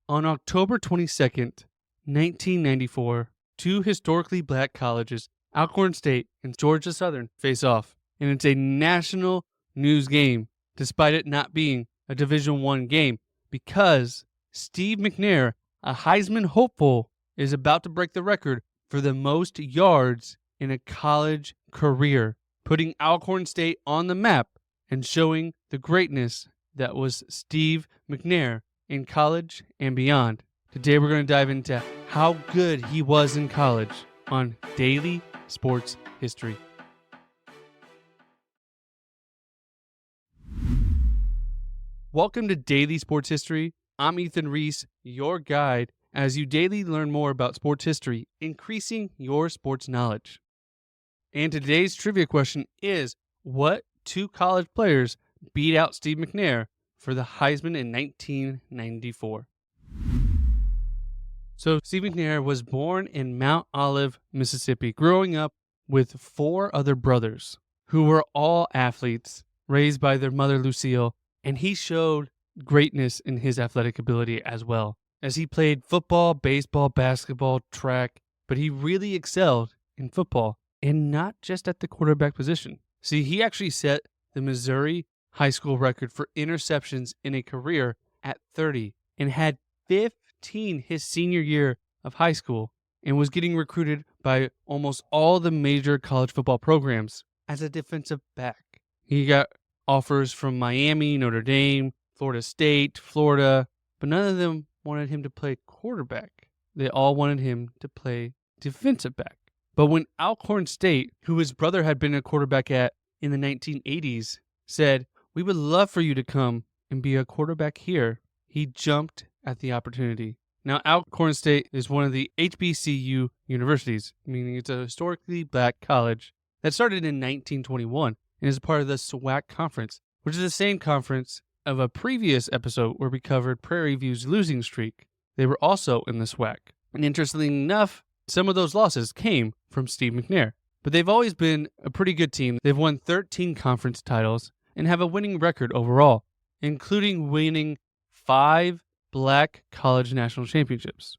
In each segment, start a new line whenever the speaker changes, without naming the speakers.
On October 22nd, 1994, two historically black colleges, Alcorn State and Georgia Southern, face off. And it's a national news game, despite it not being a Division I game, because Steve McNair, a Heisman hopeful, is about to break the record for the most yards in a college career, putting Alcorn State on the map and showing the greatness that was Steve McNair in college and beyond. Today we're going to dive into how good he was in college on Daily Sports History. Welcome to Daily Sports History. I'm Ethan Reese, your guide, as you daily learn more about sports history, increasing your sports knowledge. And today's trivia question is, what two college players beat out Steve McNair for the Heisman in 1994? So Steve McNair was born in Mount Olive, Mississippi, growing up with four other brothers who were all athletes, raised by their mother Lucille, and he showed greatness in his athletic ability as well, as he played football, baseball, basketball, track, but he really excelled in football, and not just at the quarterback position. See, he actually set the Missouri high school record for interceptions in a career at 30 and had 15 his senior year of high school and was getting recruited by almost all the major college football programs as a defensive back. He got offers from Miami, Notre Dame, Florida State, Florida, but none of them wanted him to play quarterback. They all wanted him to play defensive back. But when Alcorn State, who his brother had been a quarterback at in the 1980s, said, "We would love for you to come and be a quarterback here," he jumped at the opportunity. Now, Alcorn State is one of the HBCU universities, meaning it's a historically black college that started in 1921 and is part of the SWAC conference, which is the same conference of a previous episode where we covered Prairie View's losing streak. They were also in the SWAC. And interestingly enough, some of those losses came from Steve McNair. But they've always been a pretty good team. They've won 13 conference titles and have a winning record overall, including winning 5 black college national championships.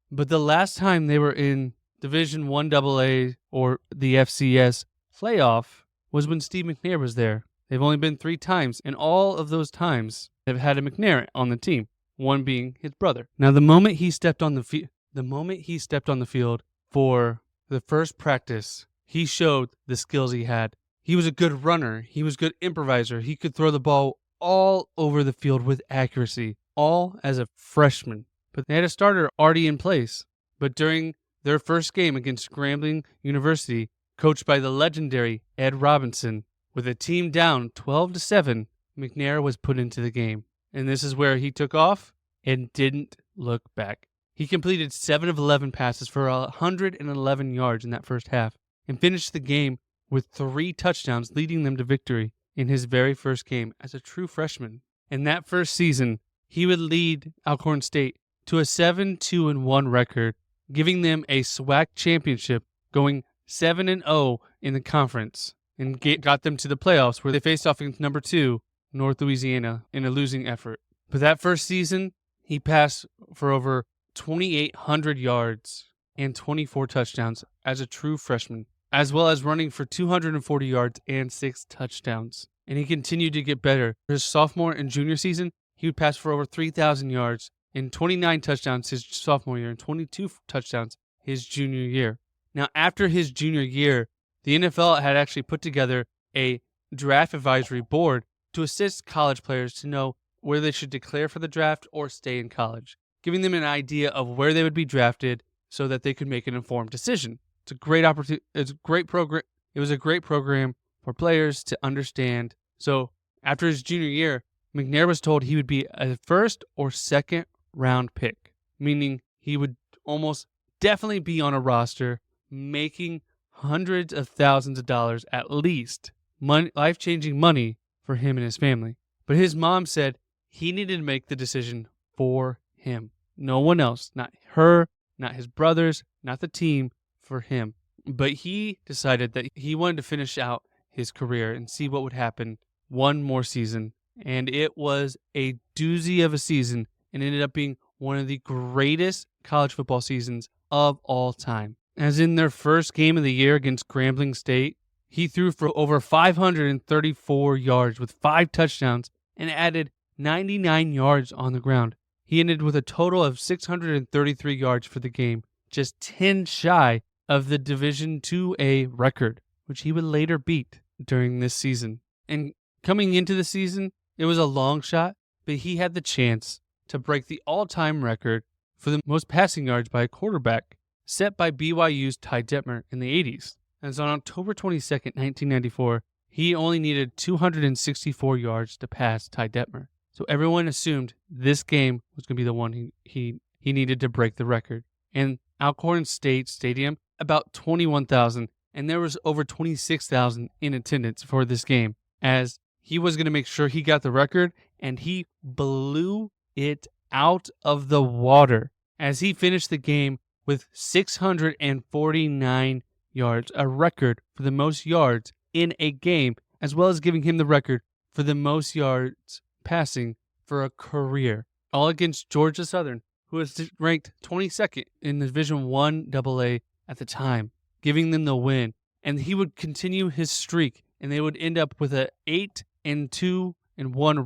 But the last time they were in Division I AA or the FCS playoff was when Steve McNair was there. They've only been 3 times, and all of those times they've had a McNair on the team, one being his brother. Now, the moment he stepped on the field for the first practice, he showed the skills he had. He was a good runner. He was a good improviser. He could throw the ball all over the field with accuracy, all as a freshman. But they had a starter already in place. But during their first game against Grambling University, coached by the legendary Ed Robinson, with a team down 12-7, McNair was put into the game. And this is where he took off and didn't look back. He completed 7 of 11 passes for 111 yards in that first half and finished the game with 3 touchdowns, leading them to victory in his very first game as a true freshman. In that first season, he would lead Alcorn State to a 7-2-1 record, giving them a SWAC championship, going 7-0 in the conference, and got them to the playoffs where they faced off against number 2, North Louisiana, in a losing effort. But that first season, he passed for over 2,800 yards and 24 touchdowns as a true freshman, as well as running for 240 yards and 6 touchdowns. And he continued to get better. His sophomore and junior season, he would pass for over 3,000 yards and 29 touchdowns his sophomore year and 22 touchdowns his junior year. Now, after his junior year, the NFL had actually put together a draft advisory board to assist college players to know where they should declare for the draft or stay in college, giving them an idea of where they would be drafted so that they could make an informed decision. It's a great opportunity. It's a great program. It was a great program for players to understand. So after his junior year, McNair was told he would be a first or second round pick, meaning he would almost definitely be on a roster, making hundreds of thousands of dollars at least, life-changing money for him and his family. But his mom said he needed to make the decision for him. No one else, not her, not his brothers, not the team, for him. But he decided that he wanted to finish out his career and see what would happen one more season. And it was a doozy of a season and ended up being one of the greatest college football seasons of all time. As in their first game of the year against Grambling State, he threw for over 534 yards with 5 touchdowns and added 99 yards on the ground. He ended with a total of 633 yards for the game, just 10 shy of the Division IIA record, which he would later beat during this season. And coming into the season, it was a long shot, but he had the chance to break the all-time record for the most passing yards by a quarterback, set by BYU's Ty Detmer in the 80s. And so on October 22nd, 1994, he only needed 264 yards to pass Ty Detmer. So everyone assumed this game was going to be the one he needed to break the record. And Alcorn State Stadium, about 21,000, and there was over 26,000 in attendance for this game, as he was going to make sure he got the record, and he blew it out of the water as he finished the game with 649 yards, a record for the most yards in a game, as well as giving him the record for the most yards passing for a career, all against Georgia Southern, who was ranked 22nd in Division I AA at the time, giving them the win. And he would continue his streak, and they would end up with a 8-2-1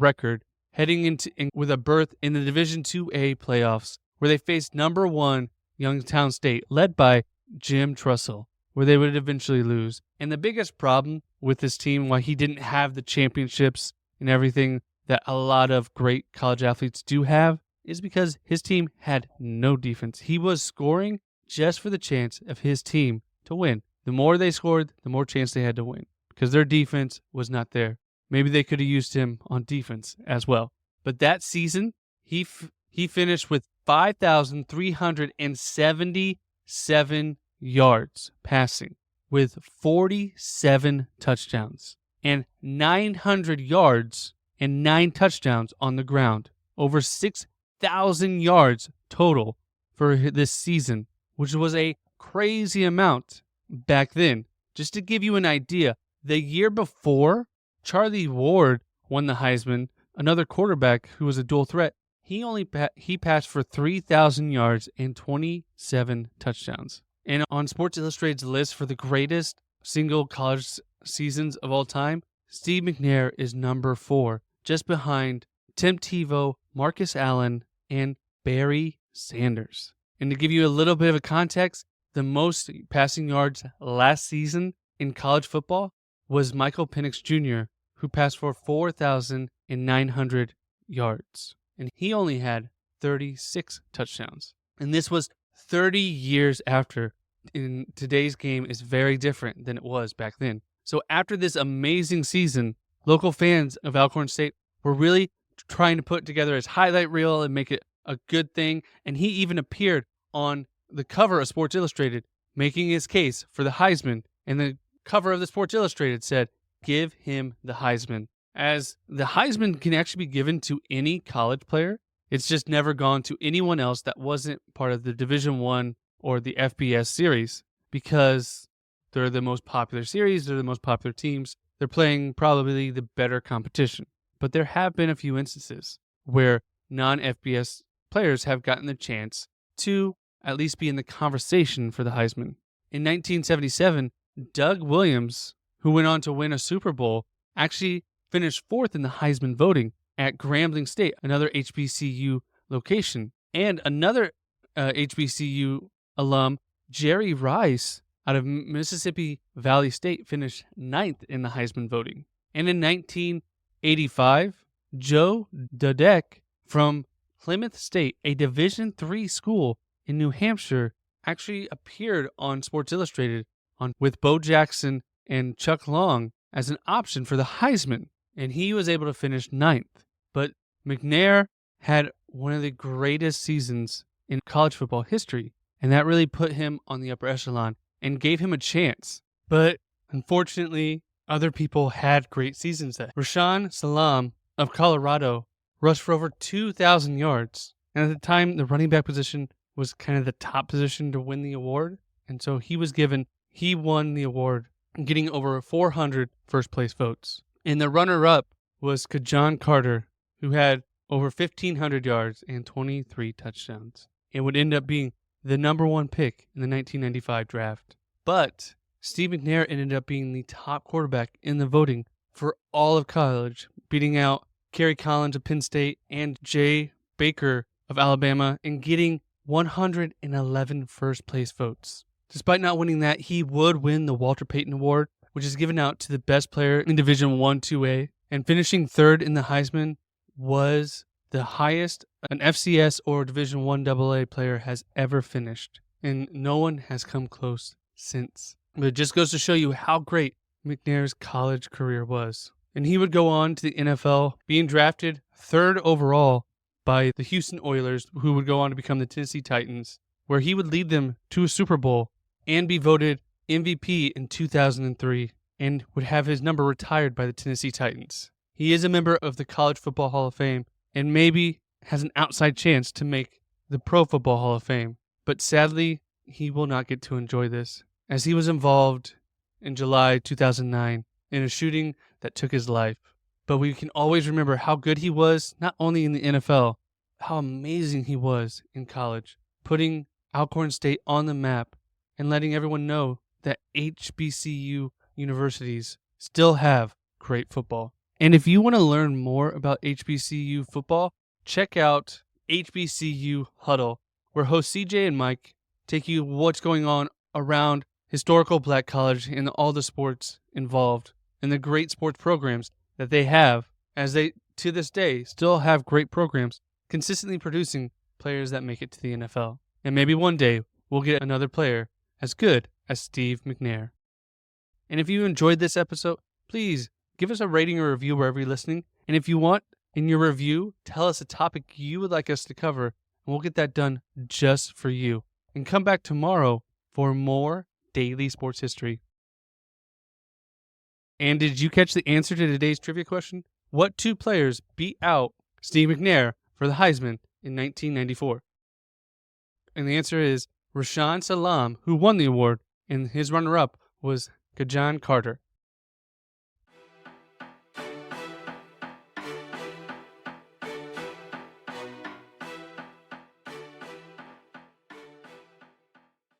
record, heading into with a berth in the Division IIA playoffs, where they faced number 1 Youngstown State, led by Jim Trussell, where they would eventually lose. And the biggest problem with this team, why he didn't have the championships and everything that a lot of great college athletes do have, is because his team had no defense. He was scoring just for the chance of his team to win. The more they scored, the more chance they had to win, because their defense was not there. Maybe they could have used him on defense as well. But that season, he finished with 5,377 yards passing, with 47 touchdowns, and 900 yards and 9 touchdowns on the ground. Over 6,000 yards total for this season, which was a crazy amount back then. Just to give you an idea, the year before, Charlie Ward won the Heisman, another quarterback who was a dual threat. He passed for 3,000 yards and 27 touchdowns. And on Sports Illustrated's list for the greatest single college seasons of all time, Steve McNair is number 4, just behind Tim Tebow, Marcus Allen, and Barry Sanders. And to give you a little bit of a context, the most passing yards last season in college football was Michael Penix Jr., who passed for 4,900 yards. And he only had 36 touchdowns. And this was 30 years after. In today's game is very different than it was back then. So after this amazing season, local fans of Alcorn State were really trying to put together his highlight reel and make it a good thing. And he even appeared on the cover of Sports Illustrated, making his case for the Heisman. And the cover of the Sports Illustrated said, "Give him the Heisman." As the Heisman can actually be given to any college player. It's just never gone to anyone else that wasn't part of the Division I or the FBS series, because they're the most popular series, they're the most popular teams, they're playing probably the better competition. But there have been a few instances where non-FBS players have gotten the chance to at least be in the conversation for the Heisman. In 1977, Doug Williams, who went on to win a Super Bowl, actually finished 4th in the Heisman voting at Grambling State, another HBCU location. And another HBCU alum, Jerry Rice, out of Mississippi Valley State, finished 9th in the Heisman voting. And in 1985, Joe Dudek from Plymouth State, a Division III school in New Hampshire, actually appeared on Sports Illustrated with Bo Jackson and Chuck Long as an option for the Heisman, and he was able to finish 9th. But McNair had one of the greatest seasons in college football history, and that really put him on the upper echelon and gave him a chance. But unfortunately, other people had great seasons. Rashaan Salam of Colorado rushed for over 2,000 yards, and at the time, the running back position was kind of the top position to win the award, and so he won the award, getting over 400 first-place votes. And the runner-up was Kajon Carter, who had over 1,500 yards and 23 touchdowns, and would end up being the number 1 pick in the 1995 draft. But Steve McNair ended up being the top quarterback in the voting for all of college, beating out Kerry Collins of Penn State and Jay Baker of Alabama and getting 111 first-place votes. Despite not winning that, he would win the Walter Payton Award, which is given out to the best player in Division I 2A, and finishing third in the Heisman was the highest an FCS or Division I AA player has ever finished, and no one has come close since. But it just goes to show you how great McNair's college career was. And he would go on to the NFL, being drafted 3rd overall by the Houston Oilers, who would go on to become the Tennessee Titans, where he would lead them to a Super Bowl and be voted MVP in 2003 and would have his number retired by the Tennessee Titans. He is a member of the College Football Hall of Fame and maybe has an outside chance to make the Pro Football Hall of Fame. But sadly, he will not get to enjoy this, as he was involved in July 2009 in a shooting that took his life. But we can always remember how good he was, not only in the NFL, how amazing he was in college, putting Alcorn State on the map and letting everyone know that HBCU universities still have great football. And if you want to learn more about HBCU football, check out HBCU Huddle, where hosts CJ and Mike take you what's going on around historical black college and all the sports involved and the great sports programs that they have, as they, to this day, still have great programs consistently producing players that make it to the NFL. And maybe one day we'll get another player as good as Steve McNair. And if you enjoyed this episode, please give us a rating or review wherever you're listening. And if you want, in your review, tell us a topic you would like us to cover, and we'll get that done just for you. And come back tomorrow for more daily sports history. And did you catch the answer to today's trivia question? What 2 players beat out Steve McNair for the Heisman in 1994? And the answer is Rashaan Salam, who won the award, and his runner-up was Kajan Carter.